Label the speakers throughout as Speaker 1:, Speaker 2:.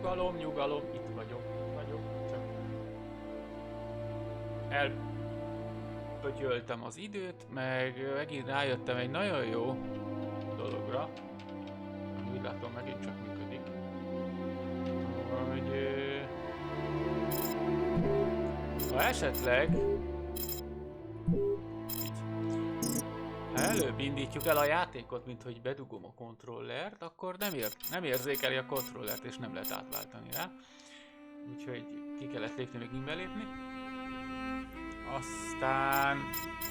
Speaker 1: Nyugalom, nyugalom, itt vagyok, csak elpötyöltem az időt, meg megint rájöttem egy nagyon jó dologra, úgy látom megint csak működik, hogy ha esetleg ha előbb indítjuk el a játékot, mint hogy bedugom a kontrollert, akkor nem érzékeli a kontrollert, és nem lehet átváltani rá. Úgyhogy ki kellett lépni, még így belépni.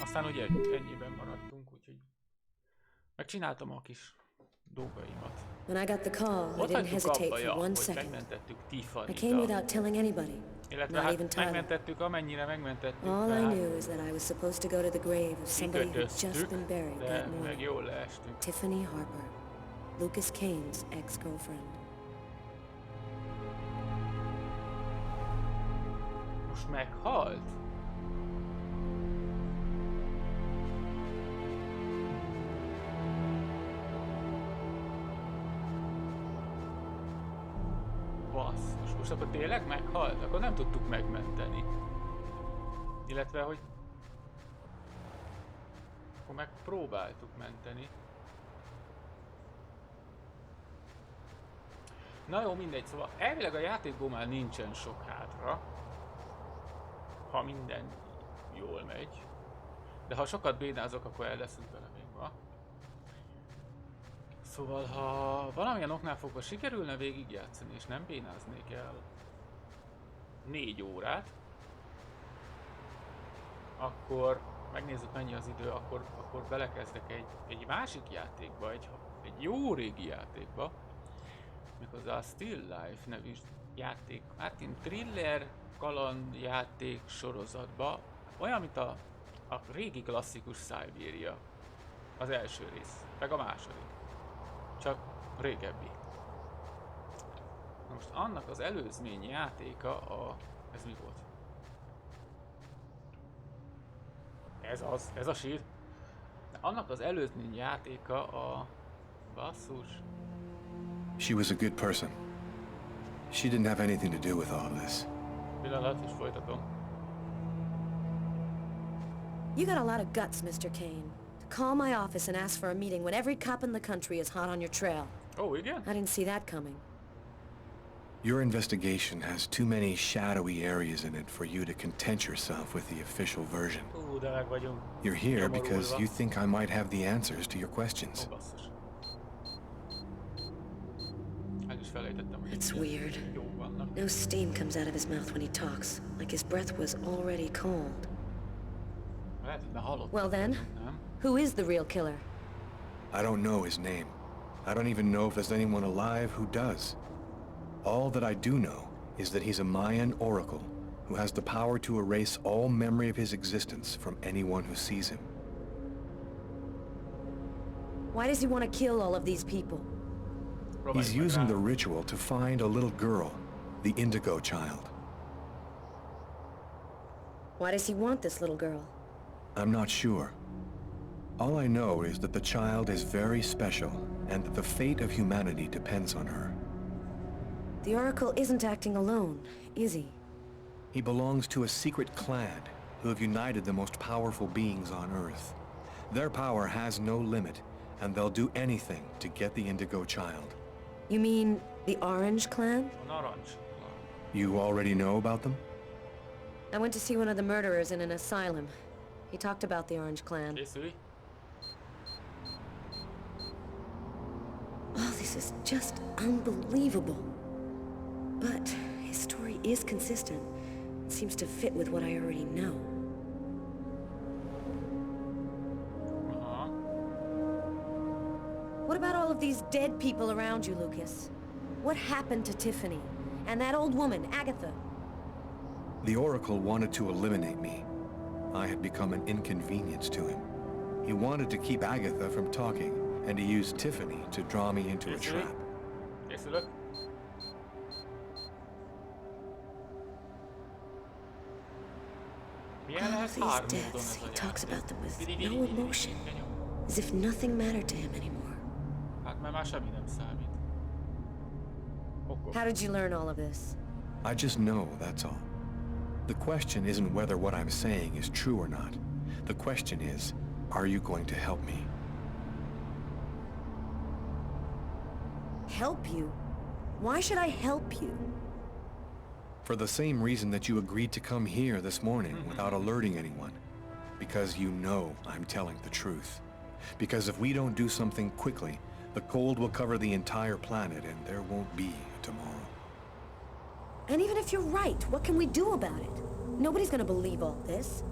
Speaker 1: Aztán ugye ennyiben maradtunk, úgyhogy megcsináltam a kis dolgaimat. Ott hagytuk abba, hogy megmentettük Tiffany-t. Illetve hát megmentettük, amennyire megmentettük, kikötöztük, de meg jól leestünk.
Speaker 2: Tiffany Harper, Lucas Kane's ex-girlfriend.
Speaker 1: Most meghalt? Basszus, most akkor tényleg meghalt? Akkor nem tudtuk megmenteni. Illetve, hogy... Akkor megpróbáltuk menteni. Na jó, mindegy, szóval elvileg a játékból már nincsen sok hátra. Ha minden jól megy. De ha sokat bénázok, akkor el leszünk vele még ma. Szóval, ha valamilyen oknál fogva sikerülne végigjátszani, és nem bénáznék el 4 órát, akkor megnézzük mennyi az idő, akkor belekezdek egy másik játékba, egy jó régi játékba, méghozzá a Still Life nevű játék, hát thriller kalandjáték sorozatba, olyan, mint a régi klasszikus Szibéria, az első rész, meg a második. Csak régebbi. Na most annak az előzmény játéka ez mi volt? Ez a sír. De annak az előzmény játéka a... Basszus.
Speaker 3: She was a good person. She didn't have anything to do with all this.
Speaker 1: Pillanat, és folytatom.
Speaker 2: You got a lot of guts, Mr. Kane. Call my office and ask for a meeting when every cop in the country is hot on your trail.
Speaker 1: Oh, again?
Speaker 2: I didn't see that coming.
Speaker 3: Your investigation has too many shadowy areas in it for you to content yourself with the official version.
Speaker 1: De meg vagyunk.
Speaker 3: You're here because you think I might have the answers to your questions.
Speaker 1: Basszus. El is felejtettem, hogy
Speaker 2: It's weird.
Speaker 1: jó vannak.
Speaker 2: No steam comes out of his mouth when he talks, like his breath was already cold.
Speaker 1: Lehet, hogy már hallottam.
Speaker 2: Well then,
Speaker 1: Nem?
Speaker 2: who is the real killer?
Speaker 3: I don't know his name. I don't even know if there's anyone alive who does. All that I do know is that he's a Mayan oracle who has the power to erase all memory of his existence from anyone who sees him.
Speaker 2: Why does he want to kill all of these people?
Speaker 3: He's using the ritual to find a little girl, the Indigo child.
Speaker 2: Why does he want this little girl?
Speaker 3: I'm not sure. All I know is that the child is very special and that the fate of humanity depends on her.
Speaker 2: The Oracle isn't acting alone, is he?
Speaker 3: He belongs to a secret clan who have united the most powerful beings on Earth. Their power has no limit, and they'll do anything to get the Indigo child.
Speaker 2: You mean the Orange Clan?
Speaker 1: Narancs.
Speaker 3: You already know about them?
Speaker 2: I went to see one of the murderers in an asylum. He talked about the Orange Clan.
Speaker 1: Készülj.
Speaker 2: Oh, this is just unbelievable. But his story is consistent. It seems to fit with what I already know. What about all of these dead people around you, Lucas? What happened to Tiffany? And that old woman, Agatha?
Speaker 3: The Oracle wanted to eliminate me. I had become an inconvenience to him. He wanted to keep Agatha from talking, and he used Tiffany to draw me into a trap.
Speaker 1: Készülök.
Speaker 2: All of these deaths, he talks about them with no emotion, as if nothing mattered to him anymore.
Speaker 1: Hát már semmi nem számít. Oké. akkor.
Speaker 2: How did you learn all of this?
Speaker 3: I just know, that's all. The question isn't whether what I'm saying is true or not. The question is, are you going to help me?
Speaker 2: Help you? Why should I help you?
Speaker 3: For the same reason that you agreed to come here this morning without alerting anyone. Because you know I'm telling the truth. Because if we don't do something quickly, the cold will cover the entire planet and there won't be a tomorrow.
Speaker 2: And even if you're right, what can we do about it? Nobody's gonna believe all this.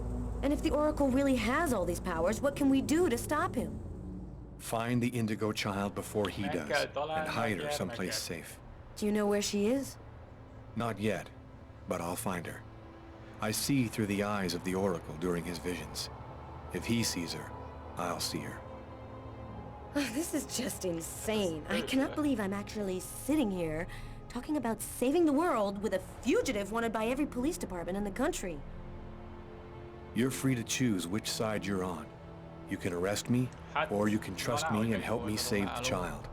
Speaker 2: And if the Oracle really has all these powers, what can we do to stop him?
Speaker 3: Find the Indigo child before he does, and hide her someplace safe.
Speaker 2: Do you know where she is?
Speaker 3: Not yet, but I'll find her. I see through the eyes of the Oracle during his visions. If he sees her, I'll see her.
Speaker 2: This is just insane. I cannot believe I'm actually sitting here talking about saving the world with a fugitive wanted by every police department in the country.
Speaker 3: You're free to choose which side you're on. You can arrest me, or you can trust me and help me save the child.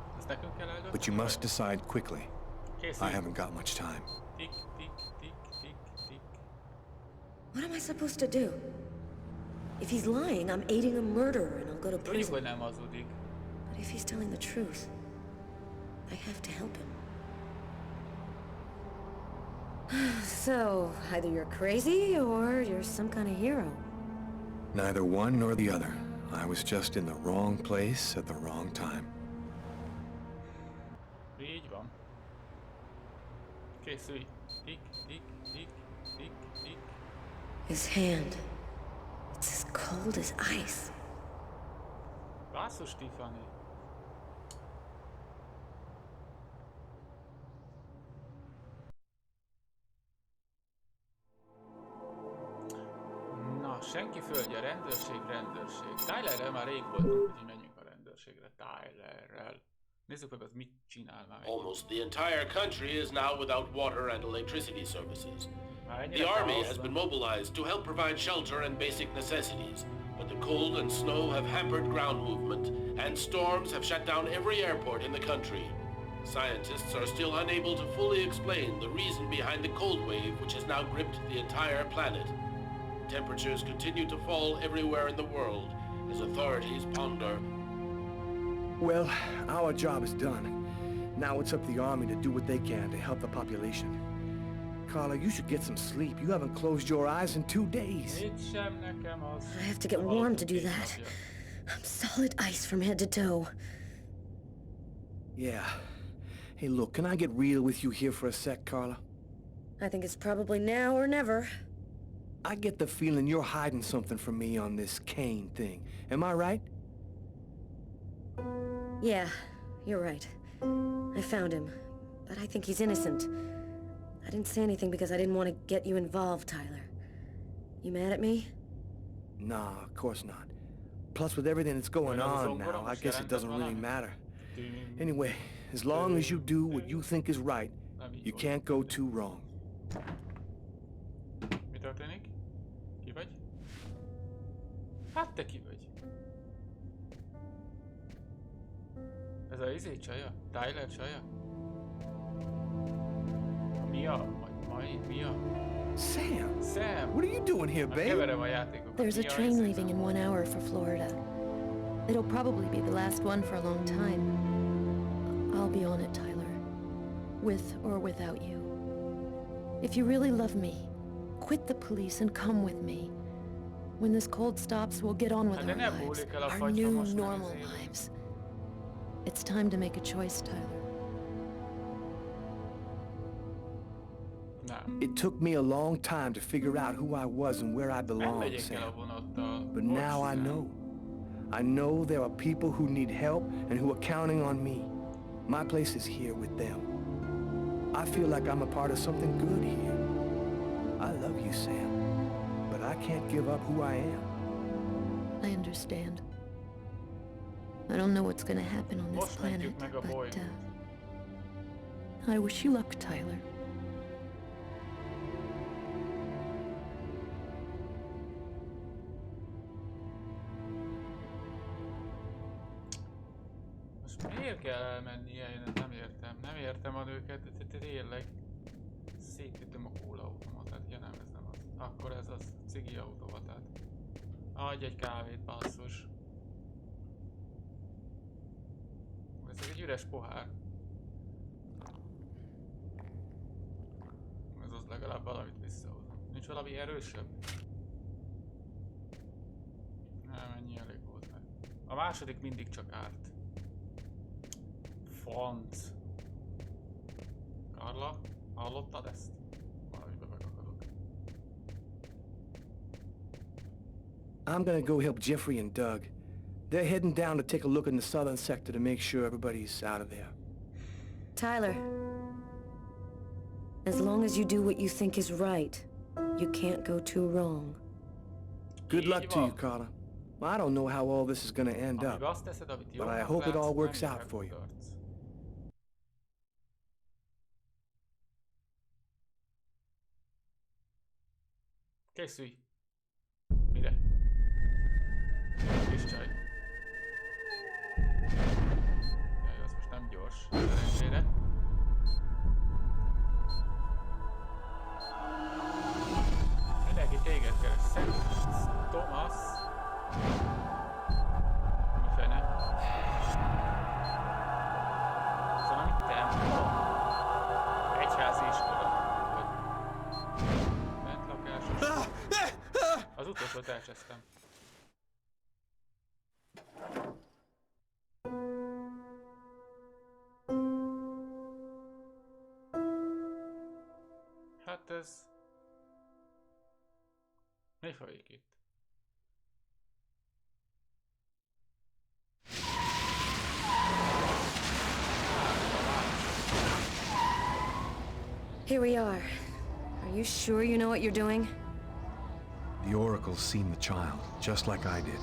Speaker 3: But you must decide quickly. I haven't got much time.
Speaker 2: What am I supposed to do? If he's lying, I'm aiding a murderer and I'll go to prison. But if he's telling the truth, I have to help him. So, either you're crazy or you're some kind of hero.
Speaker 3: Neither one nor the other. I was just in the wrong place at the wrong time.
Speaker 1: Így van. Készülj. Tik, tik, tik, tik, tik.
Speaker 2: His hand. It's as cold as ice.
Speaker 1: Basszus, Tiffany. Na, senki földje, rendőrség, rendőrség. Tylerrel már rég voltunk, hogy menjünk a rendőrségre. Tylerrel. Nézzük meg, az mit csinál már.
Speaker 4: Almost the entire country is now without water and electricity services. The army has been mobilized to help provide shelter and basic necessities, but the cold and snow have hampered ground movement, and storms have shut down every airport in the country. Scientists are still unable to fully explain the reason behind the cold wave which has now gripped the entire planet. Temperatures continue to fall everywhere in the world as authorities ponder.
Speaker 5: Well, our job is done. Now it's up to the army to do what they can to help the population. Carla, you should get some sleep. You haven't closed your eyes in 2 days.
Speaker 2: I have to get warm to do that. I'm solid ice from head to toe.
Speaker 5: Yeah. Hey, look, can I get real with you here for a sec, Carla?
Speaker 2: I think it's probably now or never.
Speaker 5: I get the feeling you're hiding something from me on this Kane thing. Am I right?
Speaker 2: Yeah, you're right. I found him, but I think he's innocent. I didn't say anything because I didn't want to get you involved, Tyler. You mad at me?
Speaker 5: Nah, of course not. Plus, with everything that's going on now, I guess it doesn't really matter. Anyway, as long as you do what you think is right, you can't go too wrong.
Speaker 1: Mi történik? Ki vagy? Hát te ki vagy? Ez a izé csaja? Tyler csaja? Mia? Mia?
Speaker 5: Sam!
Speaker 1: Sam!
Speaker 5: What are you doing here, babe?
Speaker 1: Keverem a játékokat.
Speaker 2: There's a
Speaker 1: Mia
Speaker 2: train
Speaker 1: ezek
Speaker 2: leaving in 1 hour for Florida. It'll probably be the last one for a long time. I'll be on it, Tyler. With or without you. If you really love me, quit the police and come with me. When this cold stops, we'll get on with our lives. Our new normal lives. It's time to make a choice, Tyler.
Speaker 5: It took me a long time to figure out who I was and where I belonged, Sam. But now I know. I know there are people who need help and who are counting on me. My place is here with them. I feel like I'm a part of something good here. I love you, Sam, but I can't give up who I am.
Speaker 2: I understand. I don't know what's gonna happen on this planet, but I wish you luck, Tyler.
Speaker 1: Most miért kell elmennie? Én nem értem. Nem értem a nő őket, de tényleg szétütöm a kólaautomatát. Ja nem, ez nem az. Akkor ez az cigi automatát. Adj egy kávét, basszus. Ez egy üres pohár. Ez az legalább valamit visszahoz. Nincs valami erősebb? Nem, ennyi elég volt meg. A második mindig csak árt. Franc. Karla, hallottad ezt? Valamibe megakadok.
Speaker 5: I'm gonna go help Jeffrey and Doug. They're heading down to take a look in the southern sector to make sure everybody's out of there.
Speaker 6: Tyler, as long as you do what you think is right, you can't go too wrong.
Speaker 5: Good luck to you, Carla. I don't know how all this is gonna end up, but I hope it all works out for you.
Speaker 1: Készülj! Mire? Kis csaj. Jaj, az most nem gyors, szerencsére. Mindenki téged keres. Szent Thomas. Mi fene? Ez valami templom. Egyházi iskola. Bent lakásos. Az utolsót elcsesztem. Hát ez... Mi folyik itt?
Speaker 6: Here we are. Are you sure you know what you're doing?
Speaker 3: The Oracle's seen the child, just like I did.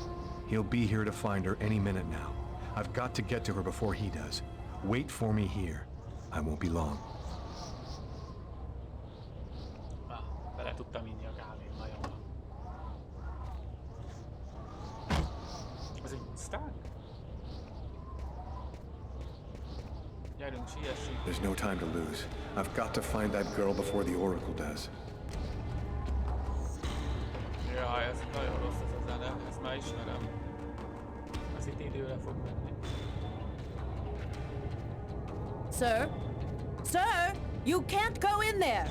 Speaker 3: He'll be here to find her any minute now. I've got to get to her before he does. Wait for me here. I won't be long.
Speaker 1: Bele tudtam inni a kávét, nagyon van. Ez egy Mustang? Gyerünk, siessünk.
Speaker 3: There's no time to lose. I've got to find that girl before the Oracle does.
Speaker 1: Jaj, ez nagyon rossz ez a zene, ezt már ismerem. Ez itt időre fog menni.
Speaker 7: Sir? Sir! You can't go in there!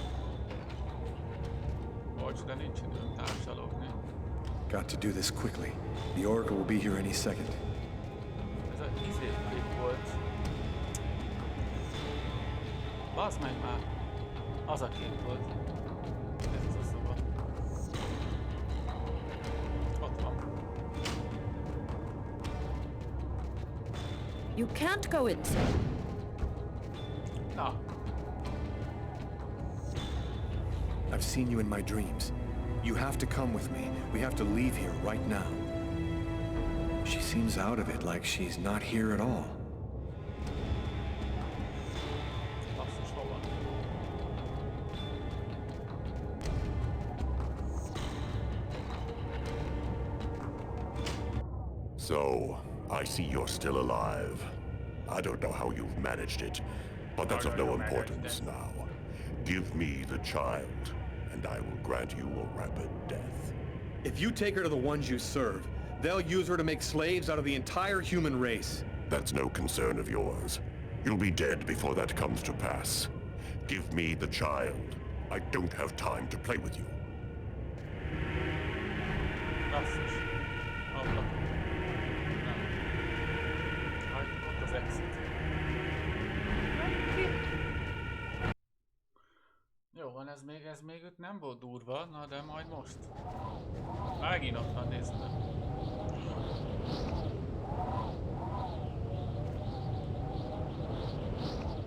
Speaker 1: Bocs, de nincs időm társalogni.
Speaker 3: Got to do this quickly. The Oracle will be here any second.
Speaker 1: Ez a klip volt. Bazd meg már! Az a kép volt. Ez az a szoba. Ott van.
Speaker 7: You can't go in, sir.
Speaker 1: Na.
Speaker 3: I've seen you in my dreams. You have to come with me. We have to leave here right now. She seems out of it, like she's not here at all.
Speaker 1: Basszus, hol van?
Speaker 8: So, I see you're still alive. I don't know how you've managed it, but that's of no importance now. Give me the child, and I will grant you a rapid death.
Speaker 3: If you take her to the ones you serve, they'll use her to make slaves out of the entire human race.
Speaker 8: That's no concern of yours. You'll be dead before that comes to pass. Give me the child. I don't have time to play with you.
Speaker 1: Basszus. Ablak. Nem. Ott az exit. Jó van, ez még itt nem volt durva, na de majd most. Megint ott van, nézd meg.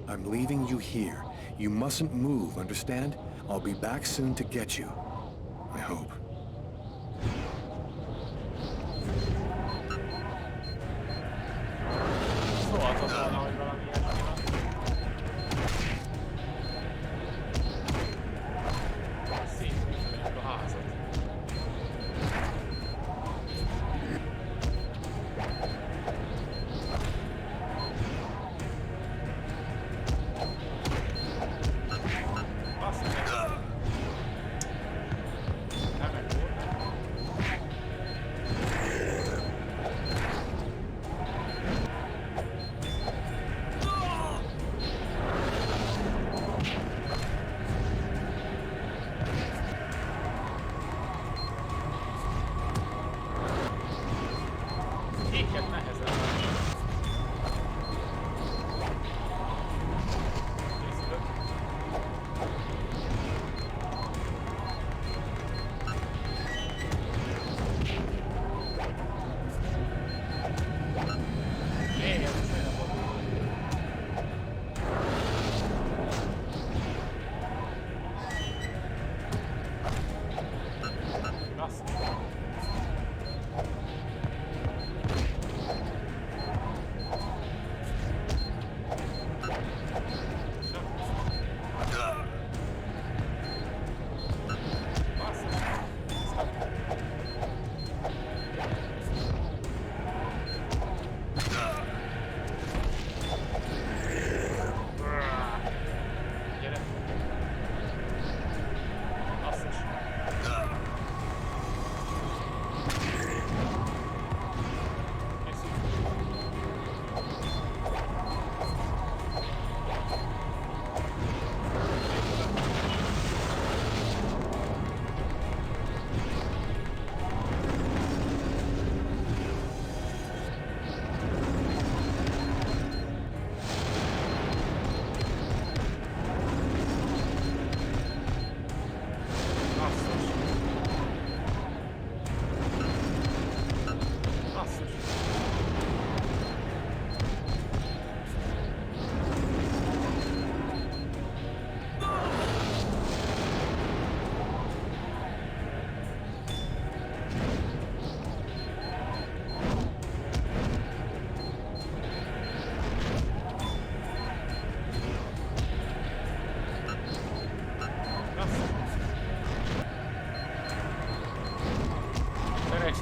Speaker 3: I'm leaving you here. You mustn't move, understand? I'll be back soon to get you. I hope.
Speaker 1: Szólhatott volna, hogy valami ilyesmi van. Szétműködjük a házat.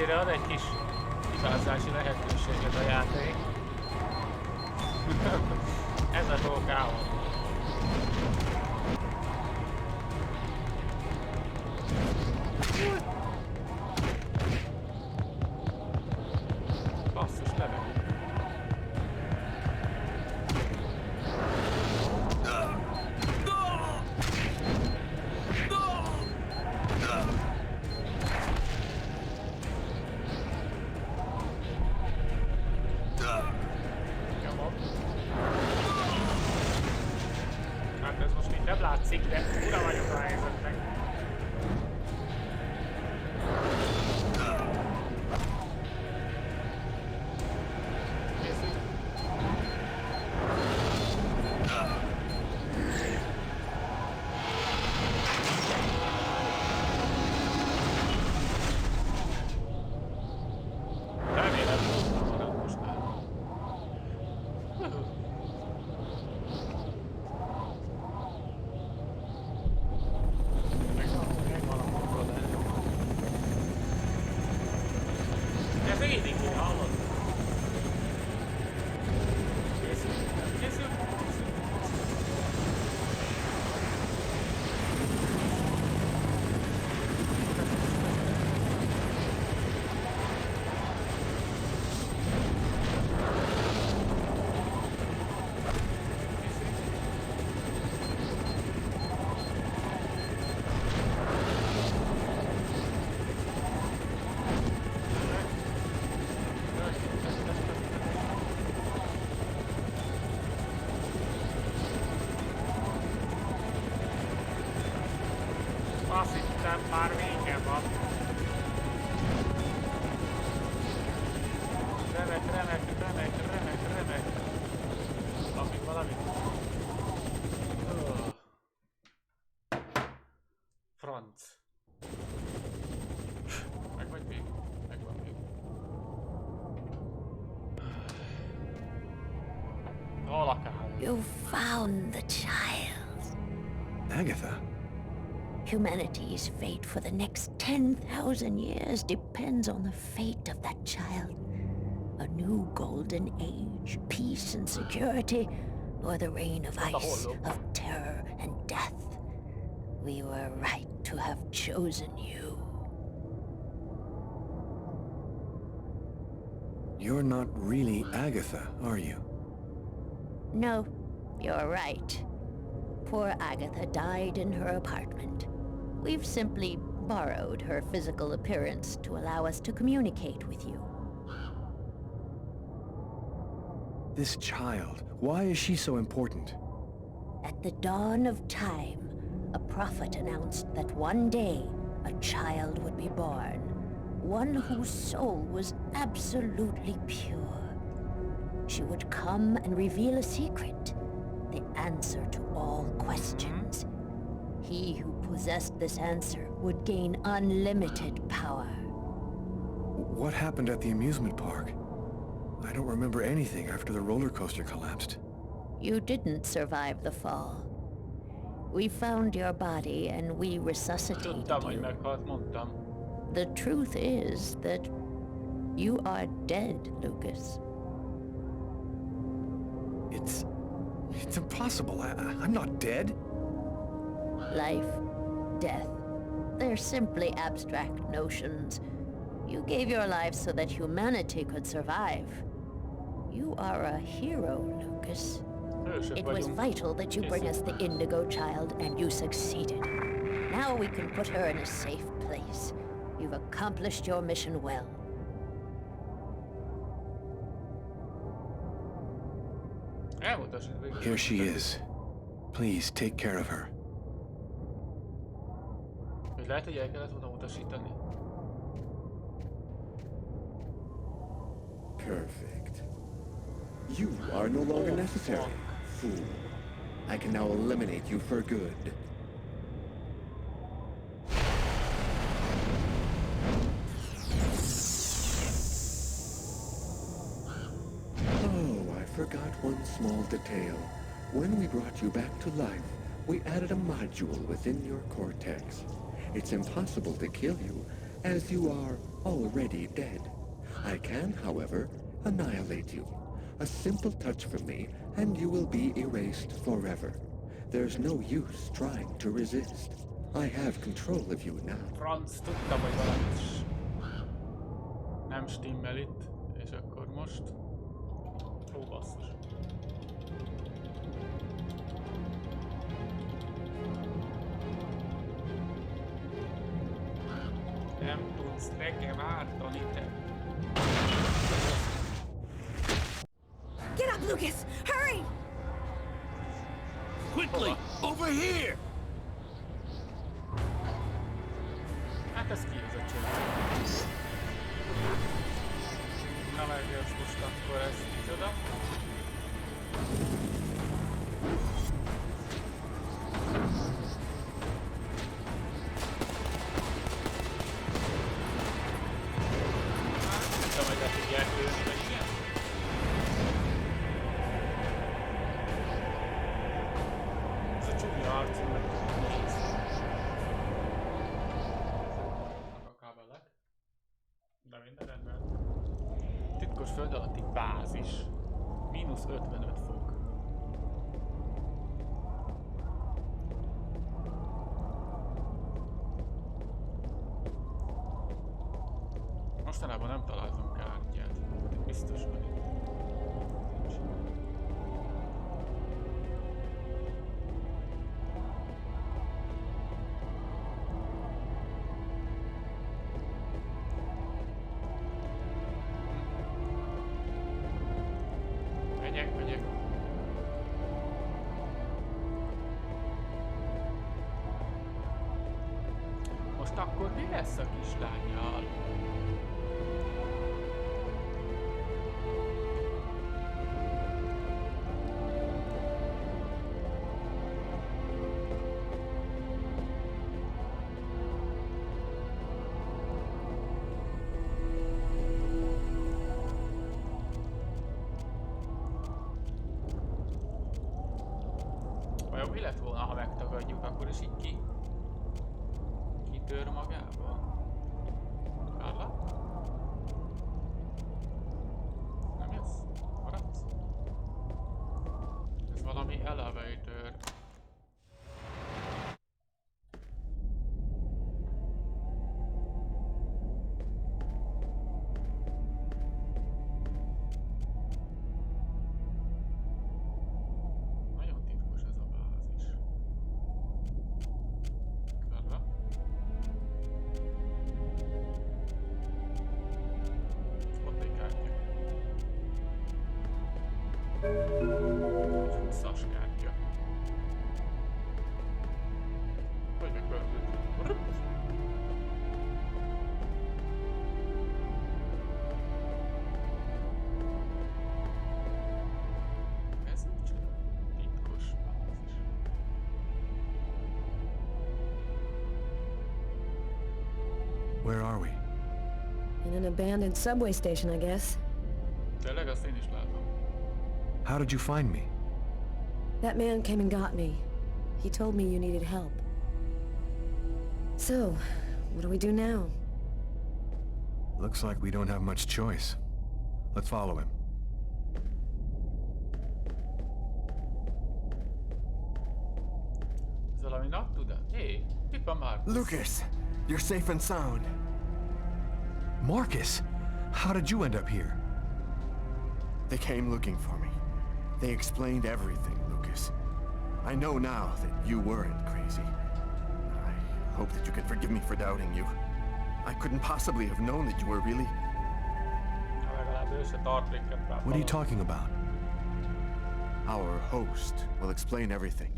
Speaker 1: Azért ad egy kis hibázási lehetőséget a játék. Ezzel fogok álmodni. Basszus, levegő. Hát ez most így nem látszik, de ura vagyok a helyzetnek. Ez egy Indigo, hallod? Készül. Azt hittem, már vége van. Remek. Valami. Franc. Megvan még. Hol a kávé?
Speaker 2: You found the child.
Speaker 3: Agatha?
Speaker 2: Humanity's fate for the next 10,000 years depends on the fate of that child. A new golden age, peace and security, or the reign of ice, of terror and death. We were right to have chosen you.
Speaker 3: You're not really Agatha, are you?
Speaker 2: No, you're right. Poor Agatha died in her apartment. We've simply borrowed her physical appearance to allow us to communicate with you.
Speaker 3: This child, why is she so important?
Speaker 2: At the dawn of time, a prophet announced that one day a child would be born, one whose soul was absolutely pure. She would come and reveal a secret, the answer to all questions. He who possessed this answer would gain unlimited power.
Speaker 3: What happened at the amusement park? I don't remember anything after the roller coaster collapsed.
Speaker 2: You didn't survive the fall. We found your body and we resuscitated you. The truth is that you are dead, Lucas.
Speaker 3: It's impossible. I'm not dead.
Speaker 2: Life, death, they're simply abstract notions. You gave your life so that humanity could survive. You are a hero, Lucas. It was vital that you bring us the Indigo child, and you succeeded. Now we can put her in a safe place. You've accomplished your mission well.
Speaker 3: Here she is. Please take care of her.
Speaker 1: Lehet, hogy el kellett volna utasítani.
Speaker 9: Perfect. You are no longer necessary, fool. I can now eliminate you for good. Oh, I forgot one small detail. When we brought you back to life, we added a module within your cortex. It's impossible to kill you, as you are already dead. I can, however, annihilate you. A simple touch from me, and you will be erased forever. There's no use trying to resist. I have control of you now.
Speaker 1: Franc, tudtam, hogy valamit nem stimmel itt, és akkor most... Ó, basszus. Nem tudsz nekem ártani, te.
Speaker 6: Get up, Lucas! Hurry!
Speaker 9: Quickly! Over here!
Speaker 1: Hát ez ki ez a csönd? Na meg ez most akkor ez kicsoda. Nem tudom, hogy le tudják lőni, vagy igen? Ez a csúnya arcú, meg néz. De minden rendben. Titkos föld alatti bázis. Mínusz 55 fok. Mostanában nem találtam kártyát. Biztos van itt. Nincs. Megyek. Most akkor mi lesz a kislánnyal? Vajon mi lett volna, ha megtagadjuk, akkor is így kitör magába? Kárla? Nem jössz? Maradsz? Ez valami elevator.
Speaker 3: Where are we?
Speaker 6: In an abandoned subway station, I guess.
Speaker 1: Tényleg azt én is látom.
Speaker 3: How did you find me?
Speaker 6: That man came and got me. He told me you needed help. So, what do we do now?
Speaker 3: Looks like we don't have much choice. Let's follow him.
Speaker 1: Ez valami nap tud-e? Hé, itt van Marcus.
Speaker 5: Lucas, you're safe and sound.
Speaker 3: Marcus! How did you end up here?
Speaker 5: They came looking for me. They explained everything, Lucas. I know now that you weren't crazy. I hope that you can forgive me for doubting you. I couldn't possibly have known that you were really...
Speaker 3: What are you talking about?
Speaker 5: Our host will explain everything.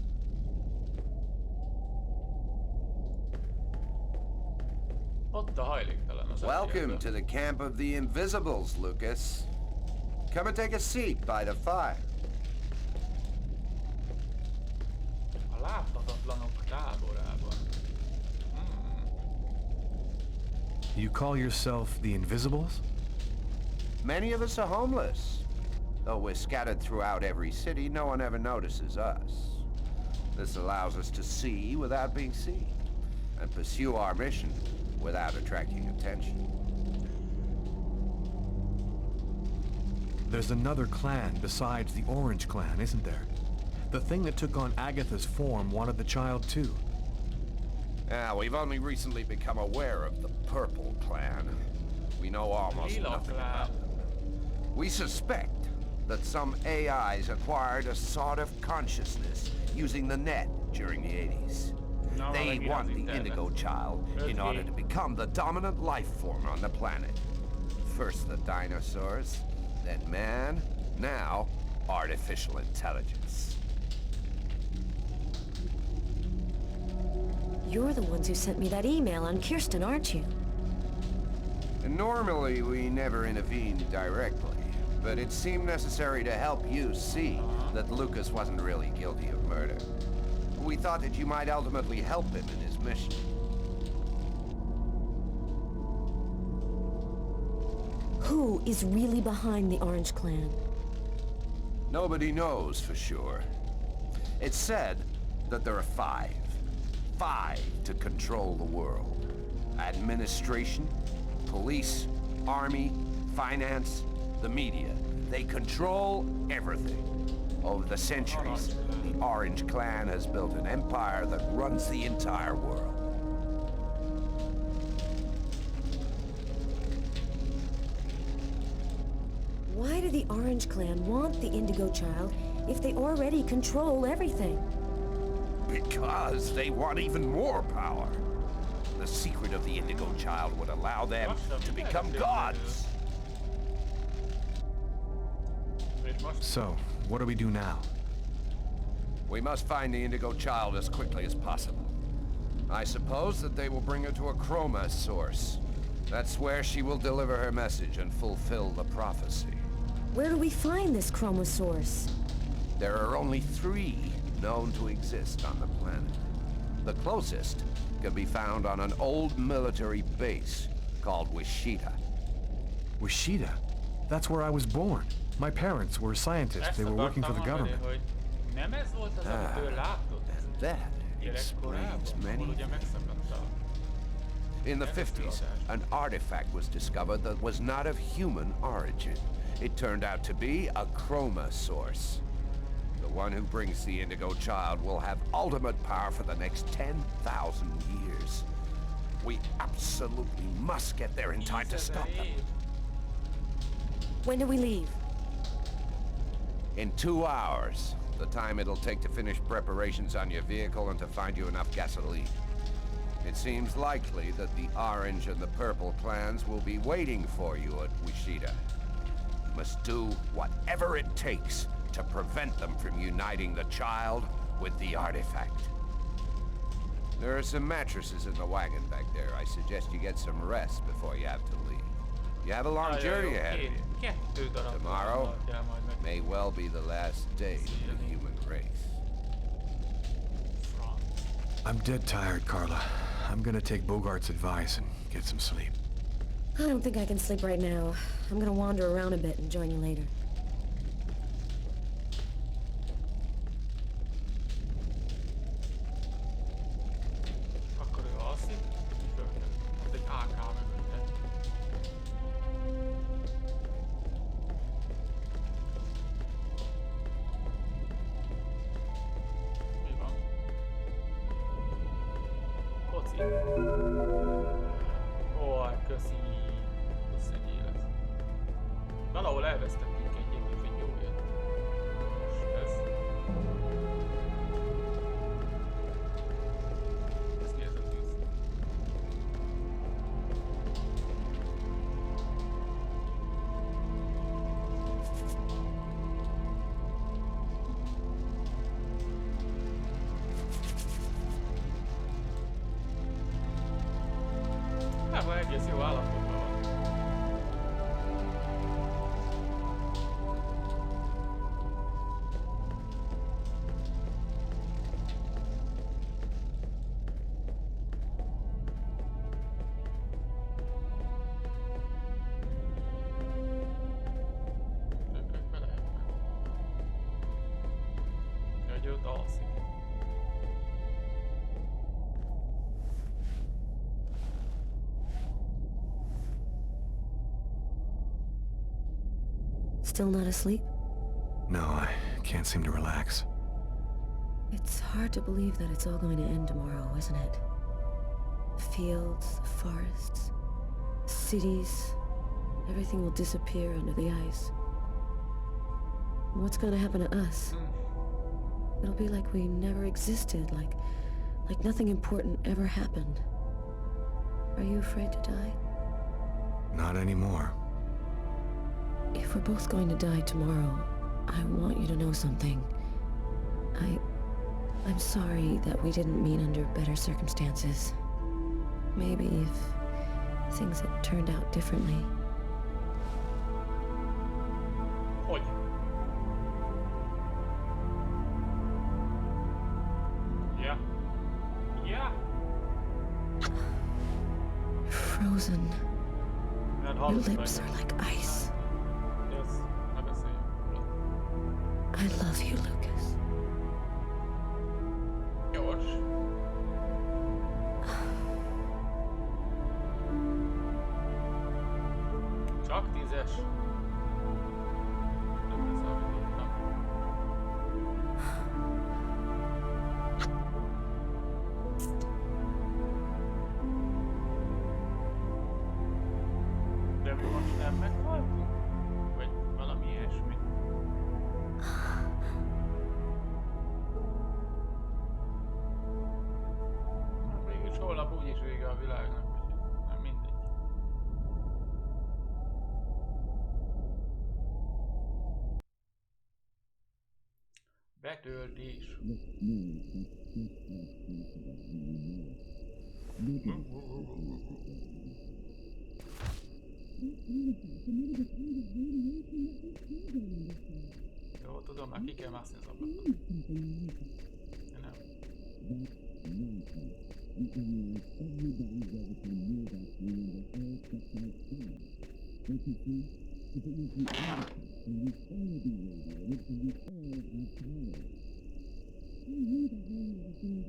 Speaker 10: Welcome to the camp of the Invisibles, Lucas. Come and take a seat by the fire.
Speaker 1: A láthatatlanok táborában.
Speaker 3: You call yourself the Invisibles?
Speaker 10: Many of us are homeless. Though we're scattered throughout every city, no one ever notices us. This allows us to see without being seen, and pursue our mission without attracting attention.
Speaker 3: There's another clan besides the Orange Clan, isn't there? The thing that took on Agatha's form wanted the child too.
Speaker 10: Yeah, we've only recently become aware of the Purple Clan. We know almost nothing about them. We suspect that some AIs acquired a sort of consciousness using the net during the 80s. They want the Indigo child in order to become the dominant life form on the planet. First the dinosaurs, then man, now artificial intelligence.
Speaker 6: You're the ones who sent me that email on Kirsten, aren't you?
Speaker 10: Normally, we never intervene directly, but it seemed necessary to help you see that Lucas wasn't really guilty of murder. We thought that you might ultimately help him in his mission.
Speaker 6: Who is really behind the Orange Clan?
Speaker 10: Nobody knows for sure. It's said that there are five to control the world. Administration, police, army, finance, the media. They control everything. Over the centuries, the Orange Clan has built an empire that runs the entire world.
Speaker 6: Why do the Orange Clan want the Indigo child if they already control everything?
Speaker 10: Because they want even more power. The secret of the Indigo child would allow them to become gods.
Speaker 3: So, what do we do now?
Speaker 10: We must find the Indigo child as quickly as possible. I suppose that they will bring her to a chroma source. That's where she will deliver her message and fulfill the prophecy.
Speaker 6: Where do we find this chroma source?
Speaker 10: There are only 3 known to exist on the planet. The closest can be found on an old military base called Wichita.
Speaker 3: Wichita? That's where I was born. My parents were scientists. They were working for the government.
Speaker 10: And that explains many things. In the 50s, an artifact was discovered that was not of human origin. It turned out to be a chroma source. The one who brings the Indigo child will have ultimate power for the next 10,000 years. We absolutely must get there in time to stop them.
Speaker 6: When do we leave?
Speaker 10: In 2 hours. The time it'll take to finish preparations on your vehicle and to find you enough gasoline. It seems likely that the Orange and the Purple clans will be waiting for you at Wichita. You must do whatever it takes to prevent them from uniting the child with the artifact. There are some mattresses in the wagon back there. I suggest you get some rest before you have to leave. You have a long journey ahead of you. Tomorrow may well be the last day of the human race.
Speaker 3: I'm dead tired, Carla. I'm gonna take Bogart's advice and get some sleep.
Speaker 6: I don't think I can sleep right now. I'm gonna wander around a bit and join you later.
Speaker 1: Valahol elvesztettünk egyet, úgyhogy jó jött. És ez... Ez mi ez a tűz? Hát, egész jó állapotban van.
Speaker 6: Still not asleep?
Speaker 3: No, I can't seem to relax.
Speaker 6: It's hard to believe that it's all going to end tomorrow, isn't it? The fields, the forests, the cities, everything will disappear under the ice. What's going to happen to us? It'll be like we never existed, like nothing important ever happened. Are you afraid to die?
Speaker 3: Not anymore.
Speaker 6: If we're both going to die tomorrow, I want you to know something. I'm sorry that we didn't meet under better circumstances. Maybe if things had turned out differently.
Speaker 1: Hogy? Yeah. Yeah.
Speaker 6: Frozen. Your lips are like ice.
Speaker 1: Yes,
Speaker 6: I love you, Lucas.
Speaker 1: Gyors. Csak 10-es. Többre számítottam. De mi most nem meghaltunk? Vagy valami ilyesmi? Mégis holnap úgyis vége a világnak, úgyhogy nem mindegy. Betöltés. Jó, tudom, már ki kell mászni az ablakon. De nem.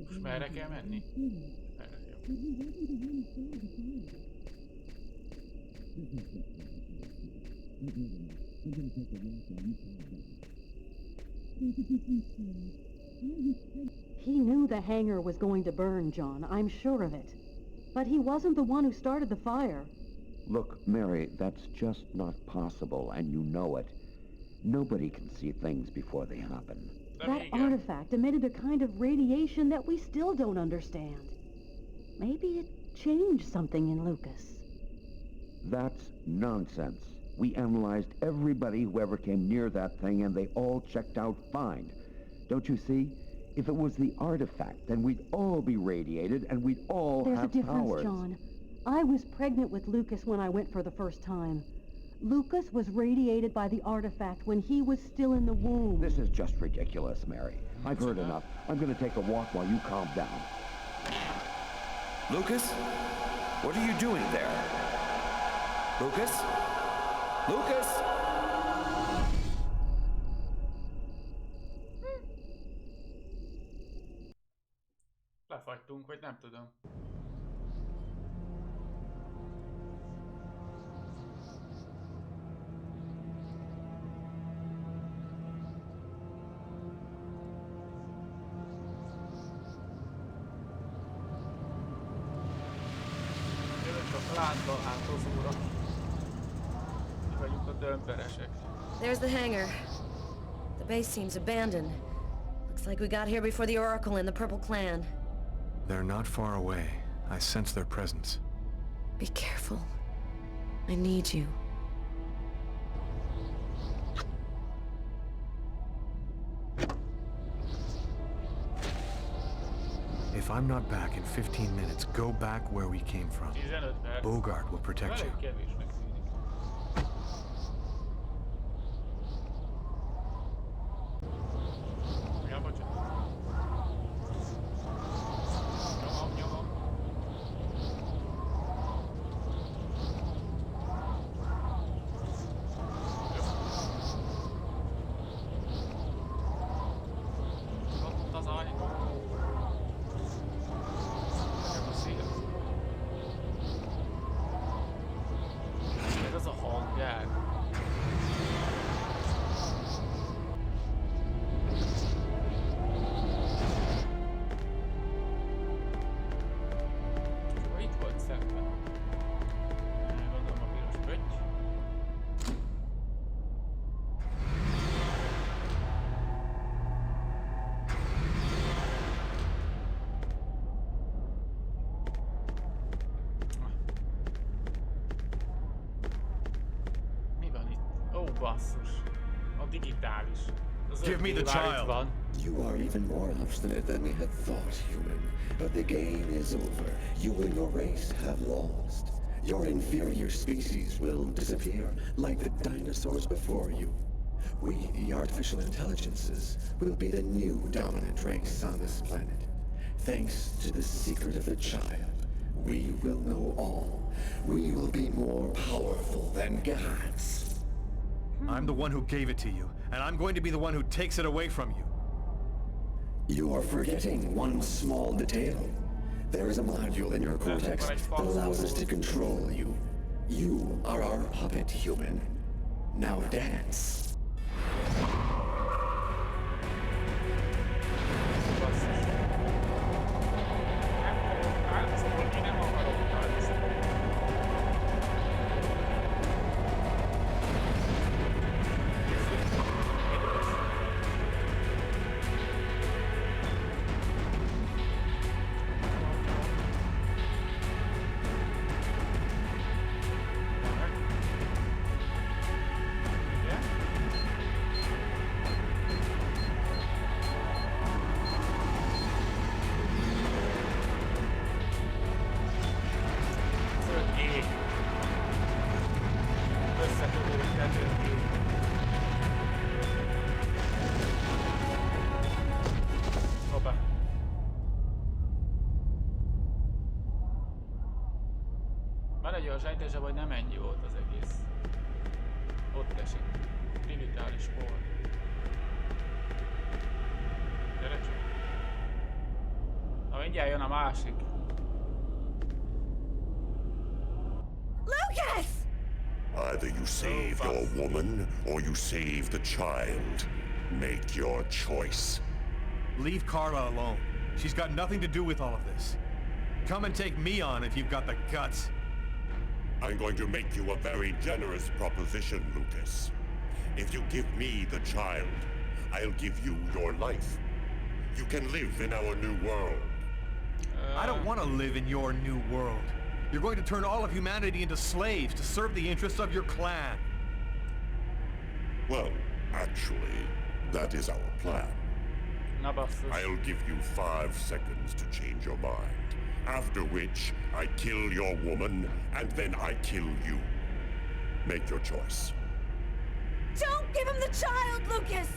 Speaker 1: Most merre kell menni? Merre, jó.
Speaker 11: He knew the hangar was going to burn, John. I'm sure of it. But he wasn't the one who started the fire.
Speaker 9: Look, Mary, that's just not possible, and you know it. Nobody can see things before they happen.
Speaker 11: That artifact emitted a kind of radiation that we still don't understand. Maybe it changed something in Lucas.
Speaker 9: That's nonsense. We analyzed everybody who ever came near that thing, and they all checked out fine. Don't you see? If it was the artifact, then we'd all be radiated, and we'd all
Speaker 11: have powers. There's a difference, John. I was pregnant with Lucas when I went for the first time. Lucas was radiated by the artifact when he was still in the womb.
Speaker 9: This is just ridiculous, Mary. I've heard enough. I'm going to take a walk while you calm down.
Speaker 5: Lucas? What are you doing there? Lucas? Lucas?
Speaker 1: Lefagytunk, vagy nem tudom.
Speaker 6: There's the hangar. The base seems abandoned. Looks like we got here before the Oracle and the Purple Clan.
Speaker 3: They're not far away. I sense their presence.
Speaker 6: Be careful. I need you.
Speaker 3: If I'm not back in 15 minutes, go back where we came from. Bogart will protect you.
Speaker 1: Basszus. A digitális. Az
Speaker 5: Give me the child.
Speaker 1: Van.
Speaker 9: You are even more obstinate than we had thought, human. But the game is over. You and your race have lost. Your inferior species will disappear, like the dinosaurs before you. We, the artificial intelligences, will be the new dominant race on this planet. Thanks to the secret of the child, we will know all. We will be more powerful than gods.
Speaker 3: I'm the one who gave it to you, and I'm going to be the one who takes it away from you.
Speaker 9: You are forgetting one small detail. There is a module in your cortex that allows us to control you. You are our puppet, human. Now dance.
Speaker 1: A sejtése vagy nem ennyi volt az egész. Ott esik. Digitális hold. Gyere csak. Na mindjárt jön a másik.
Speaker 7: Lucas!
Speaker 8: Either you save your woman, or you save the child. Make your choice.
Speaker 3: Leave Carla alone. She's got nothing to do with all of this. Come and take me on if you've got the guts.
Speaker 8: I'm going to make you a very generous proposition, Lucas. If you give me the child, I'll give you your life. You can live in our new world.
Speaker 3: I don't want to live in your new world. You're going to turn all of humanity into slaves to serve the interests of your clan.
Speaker 8: Well, actually, that is our plan. I'll give you 5 seconds to change your mind. After which, I kill your woman, and then I kill you. Make your choice.
Speaker 7: Don't give him the child, Lucas!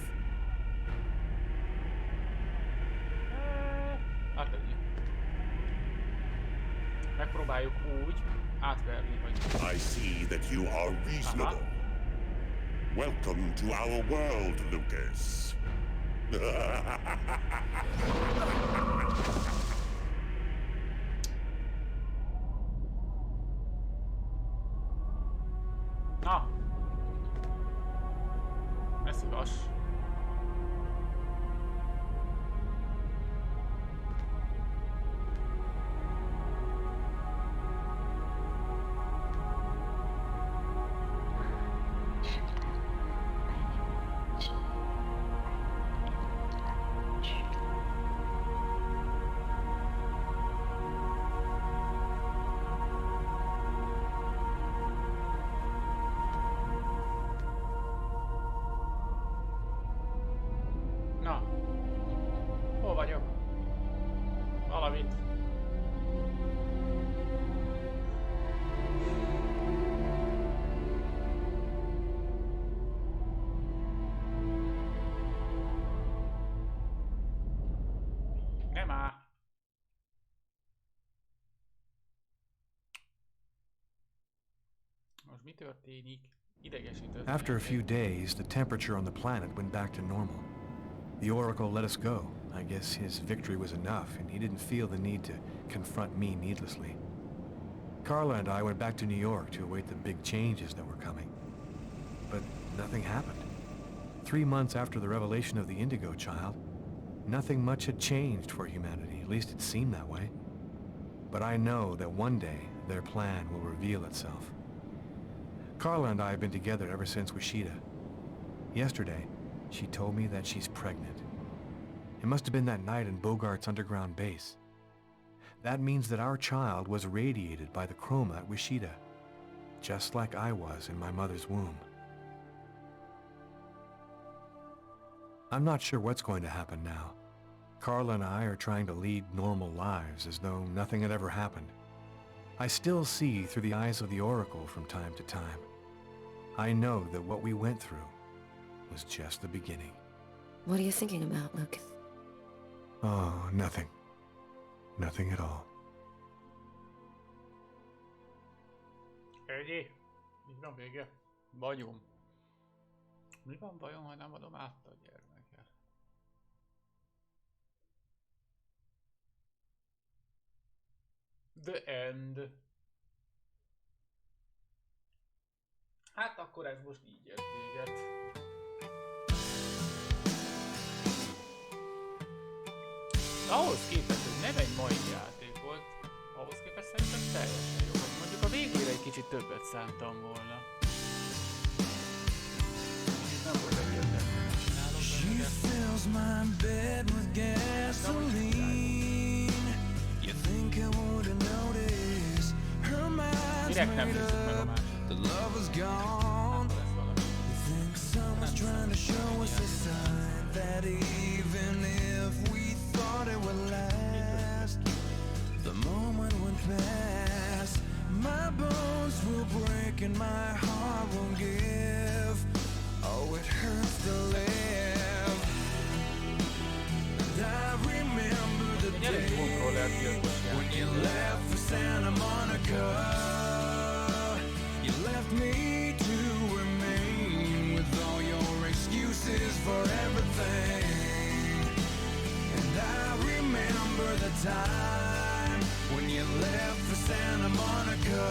Speaker 1: Megpróbáljuk úgy átverni, hogy...
Speaker 8: I see that you are reasonable. Welcome to our world, Lucas.
Speaker 1: Na! Ez igaz.
Speaker 3: After a few days, the temperature on the planet went back to normal. The Oracle let us go. I guess his victory was enough, and he didn't feel the need to confront me needlessly. Carla and I went back to New York to await the big changes that were coming. But nothing happened. 3 months after the revelation of the Indigo child, nothing much had changed for humanity, at least it seemed that way. But I know that one day their plan will reveal itself. Carla and I have been together ever since Wishida. Yesterday, she told me that she's pregnant. It must have been that night in Bogart's underground base. That means that our child was radiated by the chroma at Wishida, just like I was in my mother's womb. I'm not sure what's going to happen now. Carla and I are trying to lead normal lives as though nothing had ever happened. I still see through the eyes of the Oracle from time to time. I know that what we went through was just the beginning.
Speaker 6: What are you thinking about, Lucas?
Speaker 3: Oh, nothing. Nothing at all.
Speaker 1: Ennyi? Így van vége? Vagyunk. Mi van bajom, ha nem adom át a gyermeket? The end. Hát akkor ez most így ér véget. Ahhoz képest, hogy nem egy mai játék volt, ahhoz képest szerintem teljesen jó. Mondjuk a végére egy kicsit többet szántam volna. Kicsit nem volt egyértelmű, hogy csinálok benne,
Speaker 5: fills my bed with gasoline. You think I wouldn't notice her mind's
Speaker 1: direkt nem
Speaker 5: made
Speaker 1: nézzük meg a
Speaker 5: up.
Speaker 1: másikat.
Speaker 5: The love is gone. You think someone's trying to show us a sign that even if we thought it would last, the moment went past. My bones will break and my heart won't give. Oh, it hurts to live. And I remember the day when you left for Santa Monica. You left me to remain with all your excuses for everything. And I remember the time when you left for Santa Monica.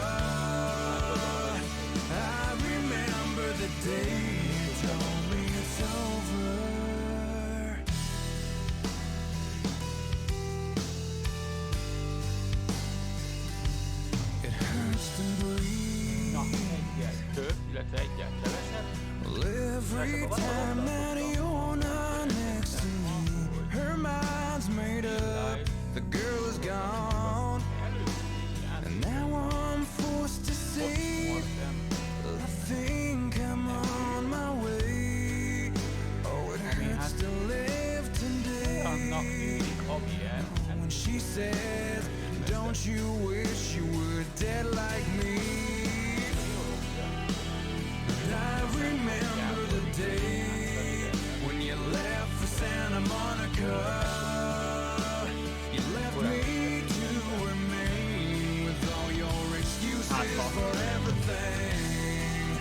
Speaker 5: I remember the day you told me it's over. It hurts to breathe.
Speaker 1: Na, egyel több, illetve egyel kevesebb.
Speaker 5: Every time that you're not next to me, her mind's made up, the girl is gone, and now I'm forced to say, I think I'm on my way. Oh, it hurts to live today. When she says, don't you wish you were dead like me? I remember the day when you left for Santa Monica. You left me to remain with all your excuses for everything.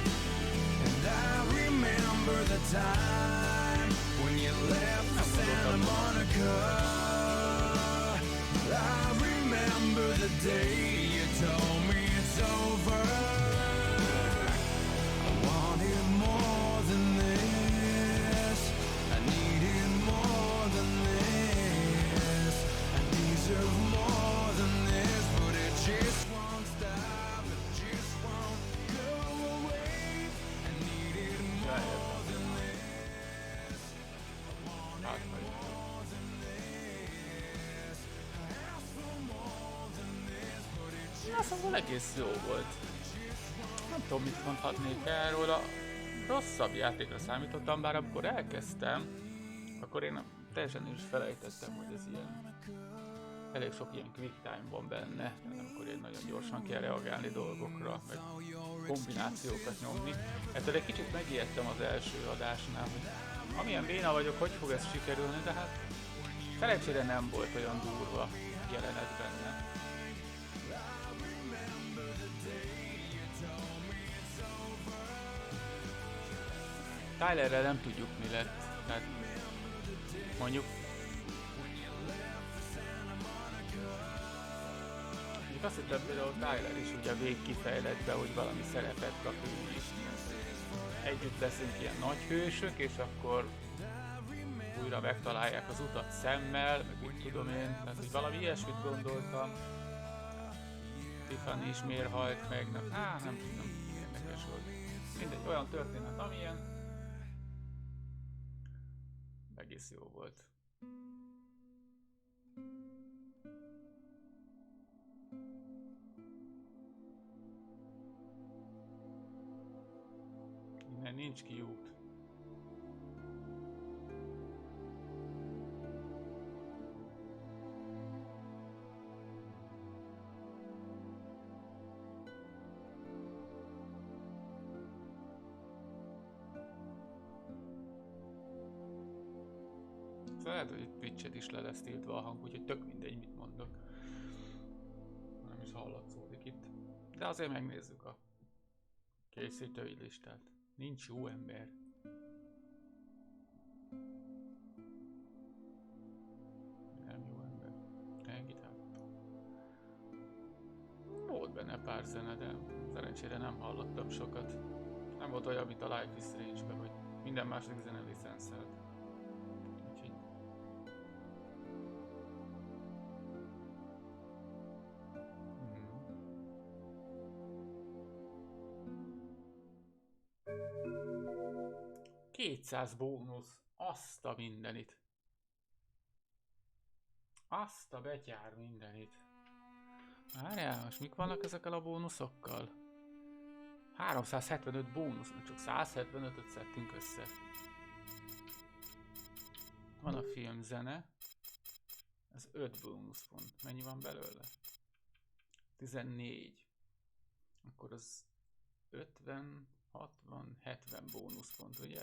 Speaker 5: And I remember the time when you left for Santa Monica. I remember the day you told me it's over. More than this, I needed more than this, I deserve more than this, but it just won't stop, it just won't go away. I needed more than this, I wanted more than this, I asked for more than this, but it just
Speaker 1: Szóval egész jó volt. Nem tudom, mit mondhatnék erről, a rosszabb játékra számítottam, bár amikor elkezdtem, akkor én teljesen is felejtettem, hogy ez ilyen, elég sok ilyen quick time van benne, amikor én nagyon gyorsan kell reagálni dolgokra, meg kombinációkat nyomni. Ettől egy kicsit megijedtem az első adásnál, hogy amilyen béna vagyok, hogy fog ez sikerülni, de hát szerencsére nem volt olyan durva jelenet benne. Tylerrel nem tudjuk mi lett, tehát mondjuk azt hittem például Tyler is ugye végig kifejlett be, hogy valami szerepet kap ő is. Együtt leszünk ilyen nagy hősök, és akkor újra megtalálják az utat szemmel, meg úgy tudom én, tehát hogy valami ilyesmit gondoltam. Tiffany is miért halt meg, nem tudom, érdekes volt. Mindegy, olyan történet, amilyen. Egész jó volt. Innen nincs kiút. Szóval lehet, hogy Twitch-et is le lesz tiltva a hang, úgyhogy tök mindegy, mit mondok. Nem is hallatszódik itt. De azért megnézzük a készítői listát. Nincs jó ember. Nem jó ember. Engit hallottam. Volt benne pár zene, de szerencsére nem hallottam sokat. Nem volt olyan, mint a Life is Strange-be, hogy minden második zene licenszelt. Úgyhogy... Hmm. 200 bónusz. Azt a mindenit. Azt a betyár mindenit. Várjál, most mik vannak ezekkel a bónuszokkal? 375 bónusz, csak 175-öt szedtünk össze. Van a filmzene. Ez 5 bónuszpont. Mennyi van belőle? 14. Akkor az 50, 60, 70 bónuszpont, ugye?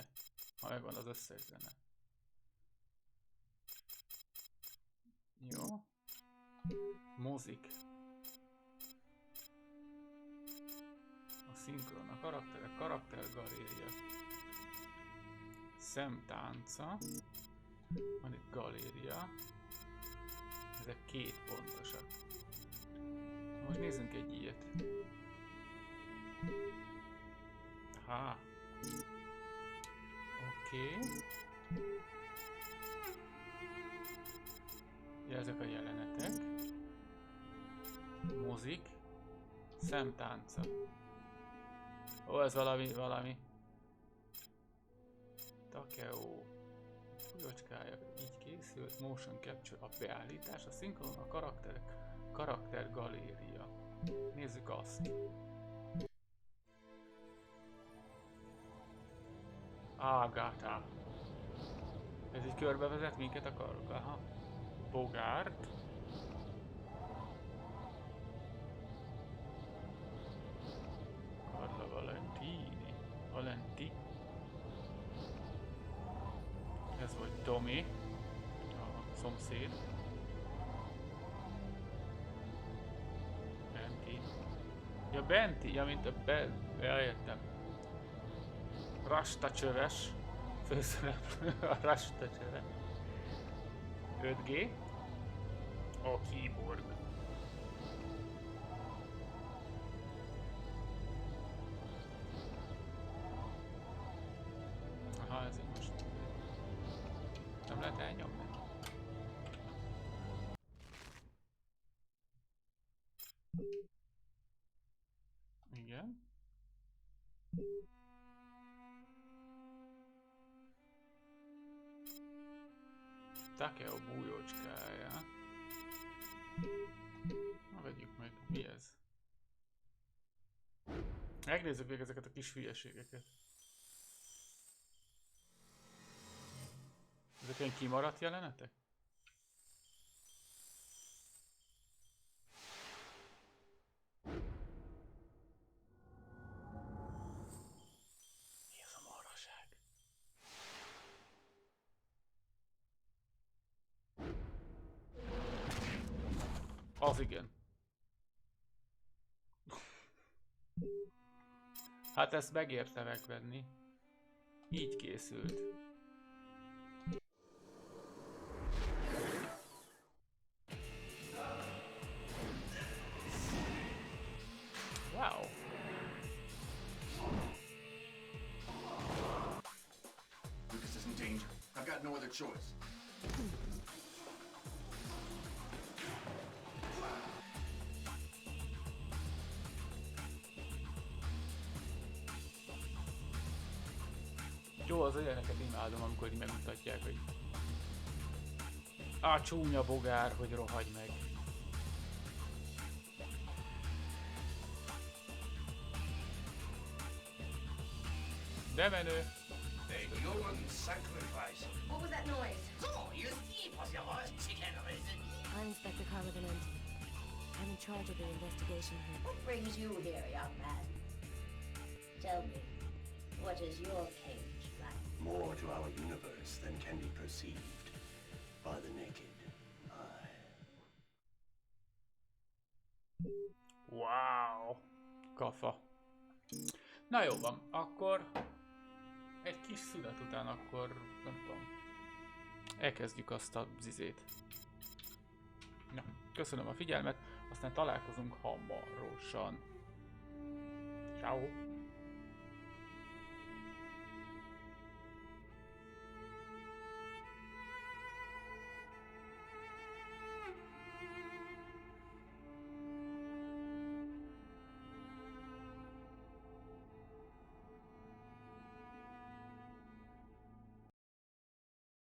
Speaker 1: Ha megvan az összes zene. Jó. Mozik. A szinkron, a karakterek, karaktergaléria. Szemtánca. Van itt galéria. Ezek 2 pontosak. Most nézzünk egy ilyet. Aha. Oké. Ja, ezek a jelenetek. Mozik. Szemtánca. Ó, ez valami. Takeo. Fújocskája. Így készült. Motion capture. A beállítás, a szinkron, a karakterek. Karaktergaléria. Nézzük azt. Ágátá. Ez így körbevezet minket a karok. Aha. Bogart. Carla Valenti. Ez volt Tommy, a szomszéd. Benti. Ja, Benti, ja, mint a eljöttem. Rastacsöves. Főszereplő a Rastacsöves. Ötgé. A keyboard. Aha, ez így most nem lehet elnyomni. Igen. Takeo bújócskája. Na, vegyük meg, mi ez? Megnézzük még ezeket a kis hülyeségeket. Ezek ilyen kimaradt jelenetek? Mi ez a marhaság? Az igen. Hát ezt megérte megvenni. Így készült. Wow.
Speaker 12: Lucas is in danger. I've got no other choice.
Speaker 1: Jó, az ilyeneket imádom, amikor így megmutatják, hogy a csúnya bogár, hogy rohagy meg. De menő!
Speaker 13: The human sacrifice.
Speaker 14: What was that noise?
Speaker 13: Oh, you see, was your horse chicken risen?
Speaker 6: I'm Inspector Carla Valenti. I'm in charge of the investigation here.
Speaker 14: What brings you here, young man? Tell me, what is your cage like?
Speaker 12: More to our universe than can be perceived.
Speaker 13: by the naked eye.
Speaker 1: Wow! Kafa. Na jó van, akkor egy kis szünet után akkor, nem tudom, elkezdjük azt a zizét. Na, köszönöm a figyelmet, aztán találkozunk hamarosan. Ciao.